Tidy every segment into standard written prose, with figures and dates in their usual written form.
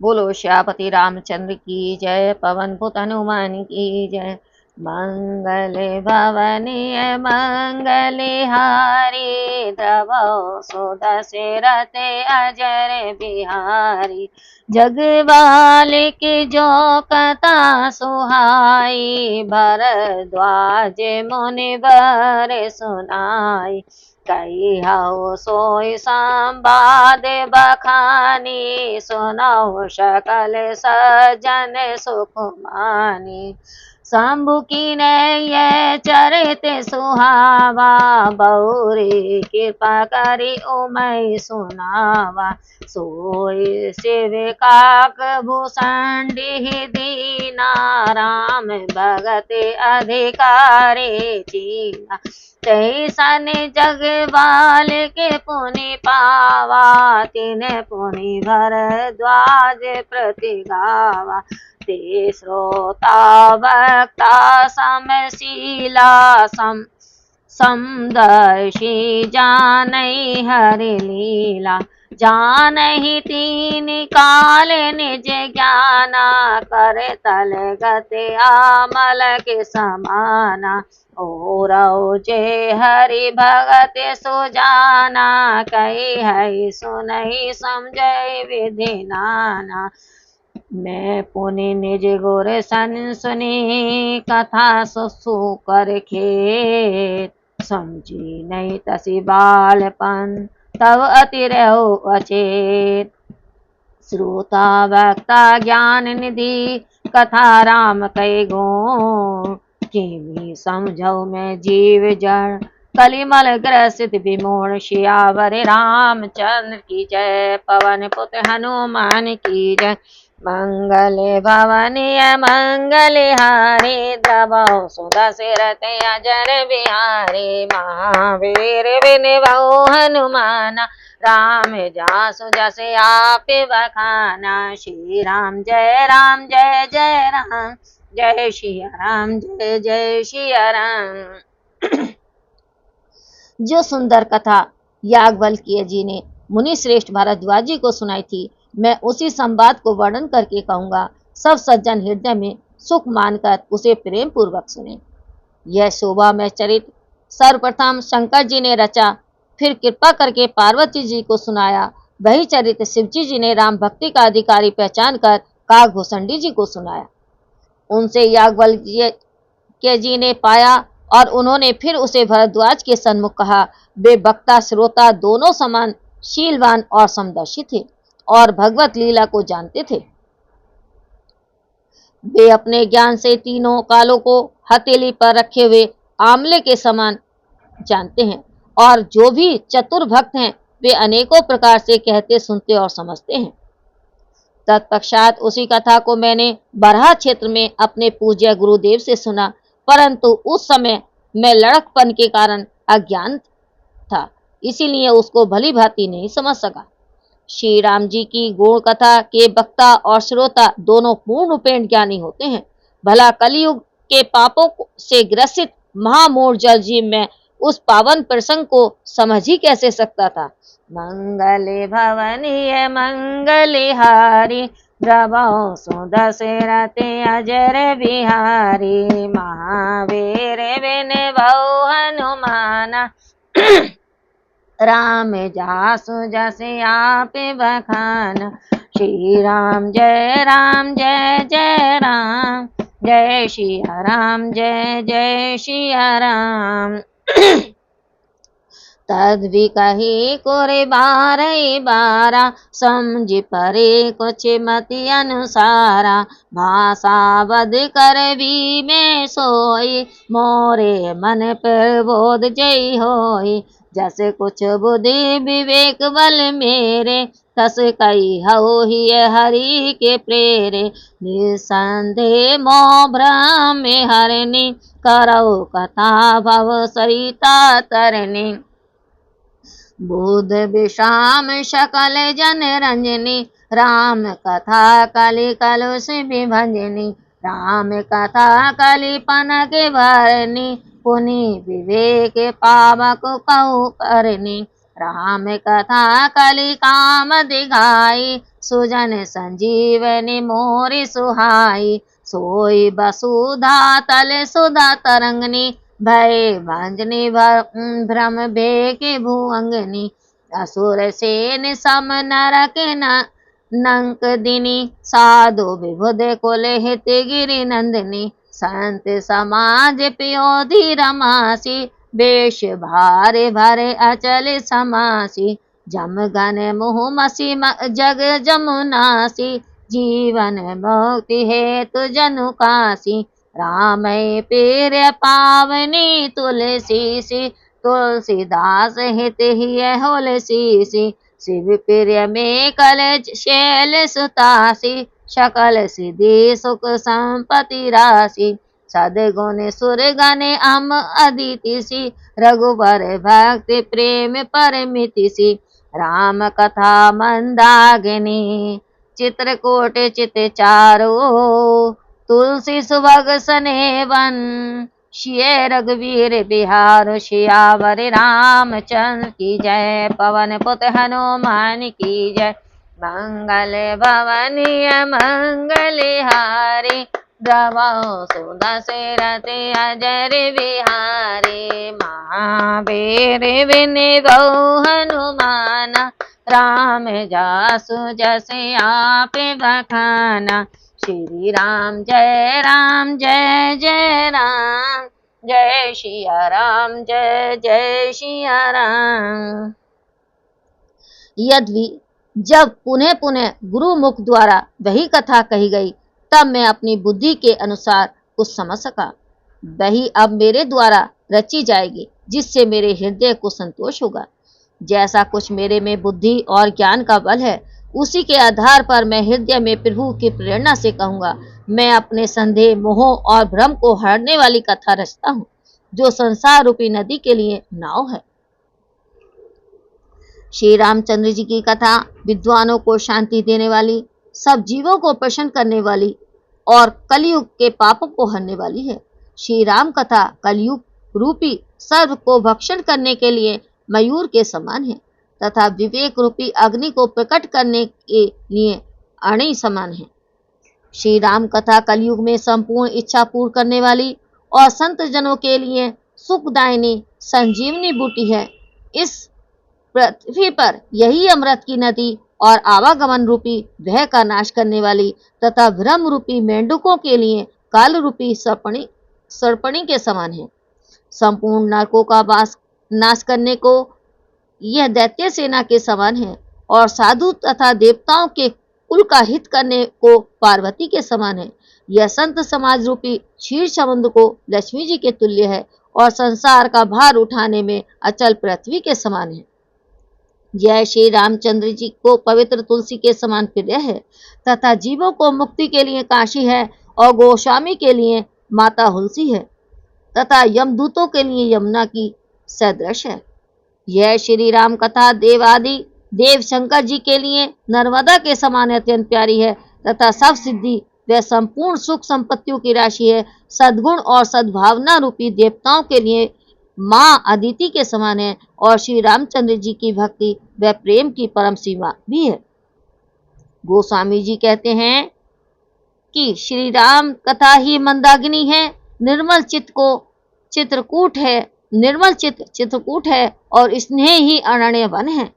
बोलो श्यापति रामचंद्र की जय, पवन पुत हनुमान की जय। मंगल भवनीय मंगल हारी, द्रवौ सुदशरथ अजर बिहारी। जगवाल की जो कथा सुहाई, भरद्वाज मुनिवर सुनाई। कहिहउ सोई संवाद बखानी, सुनऊ सकल सज्जन सुख मानी। शंभु की नैय चरित सुहावा, बौरी कृपा करी उमय सुनावा। सोई शिव काक भूषण दीना, राम भगत अधिकारी चीना। तैसन जगवाल के पुनि पावा, तिन्ह पुनि भरद्वाज प्रति गावा। ते श्रोता वक्ता समशीला, समदर्शी जानई हरि लीला। जानहि तीन काल निज ज्ञाना, करे तल गति आमल के समाना। औरौ जे हरि भगत सुजाना, कही है सुनहि समझै विधि नाना। मैं पुनि निज गुर सन सुनी, कथा सुसु कर खेत। समझी नहीं तसी बालपन, तब अति रहो अचेत। श्रोता वक्ता ज्ञान निधि, कथा राम कै गुण। किमी समझौ मैं जीव जड़, कलिमल ग्रसित विमूढ़। सियावर रामचंद्र की जय, पवन पुत हनुमान की जय। मंगल भवनीय मंगल हारी, द्रवौ सुदशरथ अजर बिहारी। महावीर विनवौ हनुमाना, राम जासु जस आप बखाना। श्री राम जय राम जय जय राम, जय श्री राम जय जय श्री राम। जो सुंदर कथा याज्ञवल्क्य जी ने मुनि श्रेष्ठ भारद्वाज जी को सुनाई थी, मैं उसी संवाद को वर्णन करके कहूंगा। सब सज्जन हृदय में सुख मानकर उसे प्रेम पूर्वक सुने। यह शोभा में चरित्र सर्वप्रथम शंकर जी ने रचा, फिर कृपा करके पार्वती जी को सुनाया। वही चरित्र शिवजी जी ने राम भक्ति का अधिकारी पहचान कर काकभूषणी जी को सुनाया। उनसे याज्ञवल्क्य जी ने पाया और उन्होंने फिर उसे भरद्वाज के सन्मुख कहा। वे वक्ता श्रोता दोनों समान शीलवान और समदर्शी थे और भगवत लीला को जानते थे। वे अपने ज्ञान से तीनों कालों को हथेली पर रखे हुए आमले के समान जानते हैं, और जो भी चतुर भक्त हैं वे अनेकों प्रकार से कहते सुनते और समझते हैं। तत्पश्चात उसी कथा को मैंने बरहा क्षेत्र में अपने पूज्य गुरुदेव से सुना, परंतु उस समय मैं लड़कपन के कारण अज्ञान था, इसीलिए उसको भली भांति नहीं समझ सका। श्री राम जी की गुण कथा के वक्ता और श्रोता दोनों पूर्ण रूपेण ज्ञानी होते हैं। भला कलयुग के पापों से ग्रसित महामूढ़ जल जीव में उस पावन प्रसंग को समझ ही कैसे सकता था। मंगल भवनीय मंगल हारी, द्रवौ सुदशरथ अजर बिहारी। महावीर विनवौ हनुमाना, राम जासु जस आप बखाना। श्री राम जय जय राम, जय श्री राम जय जय श्री राम। तद भी कही कोरे बारही बारा, समझ परे कुछ मति अनुसारा। भाषा बद कर भी में सोई, मोरे मन पर बोध जय होई। जैसे कुछ बुद्धि विवेक बल मेरे, तस कही हो ही हरि के प्रेरे। निसंदेह मोह भ्रम में हरनी, करौ कथा भव सरिता तरनी। बुध विश्राम सकल जन रंजनी, राम कथा कलि कलुष विभंजनी। राम कथा कलि पनक भरनी, पुनि विवेक पावक कहु करनी। राम कथा कलि काम दिघाई, सुजन संजीवनी मोरि सुहाई। सोई वसुधा तल सुधा तरंगनी, भय भंजनी भ्रम भेके भुअंगनी। असुर सेन सम नरक नंक दिनी, साधु विबुध कुल हित गिरि नंदिनी। संत समाज पियोधि रमासी, वेश भारे भरे अचल समासी। जम गन मुँह मसी जग जमुनासी, जीवन मुक्ति हेतु जनु कासी। राम पीर पावनी तुलसी, तुलसीदास हित ही होलसी। शिव प्रिय में कल शैल सुतासी, सकल सिद्धि सुख संपत्ति राशि। सदगुण सुरगण अम अदिति सी, रघुबर भक्ति प्रेम परमिति सी। राम कथा मंदाकिनी, चित्रकूट चित चारो। तुलसी सुभग सनेवन, सिय रघुवीर बिहार। सियावर रामचंद्र की जय, पवन पुत हनुमान की जय। मंगल भवनीय मंगलहारी, द्रवहु सुदशरथ अजर बिहारी। महावीर विनिबहु हनुमाना, राम जासु जस आप बखाना। श्री राम जय जय राम, जय सिया राम जय जय सिया राम। यद्यपि जब पुनः पुनः गुरु मुख द्वारा वही कथा कही गई, तब मैं अपनी बुद्धि के अनुसार कुछ समझ सका। वही अब मेरे द्वारा रची जाएगी, जिससे मेरे हृदय को संतोष होगा। जैसा कुछ मेरे में बुद्धि और ज्ञान का बल है, उसी के आधार पर मैं हृदय में प्रभु की प्रेरणा से कहूंगा। मैं अपने संदेह, मोह और भ्रम को हरने वाली कथा रचता हूँ, जो संसार रूपी नदी के लिए नाव है। श्री रामचंद्र जी की कथा विद्वानों को शांति देने वाली, सब जीवों को प्रसन्न करने वाली और कलयुग के पापों को हरने वाली है। श्री राम कथा कलयुग रूपी सर्व को भक्षण करने के लिए मयूर के समान है, तथा विवेक रूपी अग्नि को प्रकट करने के लिए अणि समान है। श्री राम कथा कलयुग में संपूर्ण इच्छा पूर्ण करने वाली और संत जनों के लिए सुखदायिनी संजीवनी बूटी है। इस पृथ्वी पर यही अमृत की नदी और आवागमन रूपी भय का नाश करने वाली तथा भ्रम रूपी मेंढकों के लिए काल रूपी सर्पणी के समान है। संपूर्ण नरकों का नाश करने को यह दैत्य सेना के समान है, और साधु तथा देवताओं के कुल का हित करने को पार्वती के समान है। यह संत समाज रूपी क्षीर समुद्र को लक्ष्मी जी के तुल्य है, और संसार का भार उठाने में अचल पृथ्वी के समान है। यह श्री रामचंद्र जी को पवित्र तुलसी के समान प्रिय है, तथा जीवों को मुक्ति के लिए काशी है, और गोस्वामी के लिए माता हुलसी है, तथा यमदूतों के लिए यमुना की सदृश है। यह श्री राम कथा देवादि देव शंकर जी के लिए नर्मदा के समान अत्यंत प्यारी है, तथा सब सिद्धि व संपूर्ण सुख संपत्तियों की राशि है। सद्गुण और सद्भावना रूपी देवताओं के लिए माँ अदिति के समान है, और श्री रामचंद्र जी की भक्ति व प्रेम की परम सीमा भी है। गोस्वामी जी कहते हैं कि श्री राम कथा ही मंदाकिनी है, निर्मल चित्त को चित्रकूट है, निर्मल चित्त चित्रकूट है, और स्नेह ही अरण्य वन है,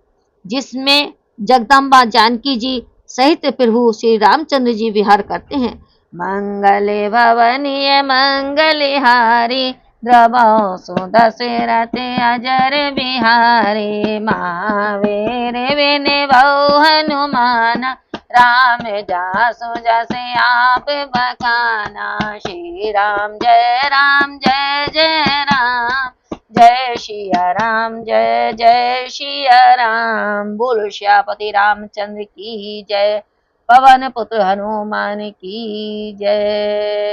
जिसमें जगदम्बा जानकी जी सहित प्रभु श्री रामचंद्र जी विहार करते हैं। मंगले भवनीय मंगलहारी, द्रवहु सुदशरथ अजर बिहारी। महावीर विनिबहु हनुमाना, राम जासु जस आप बखाना। श्री राम जय जय राम, जय सिया राम जय जय सिया राम। बोलो श्यापति रामचंद्र की जय, पवन पुत्र हनुमान की जय।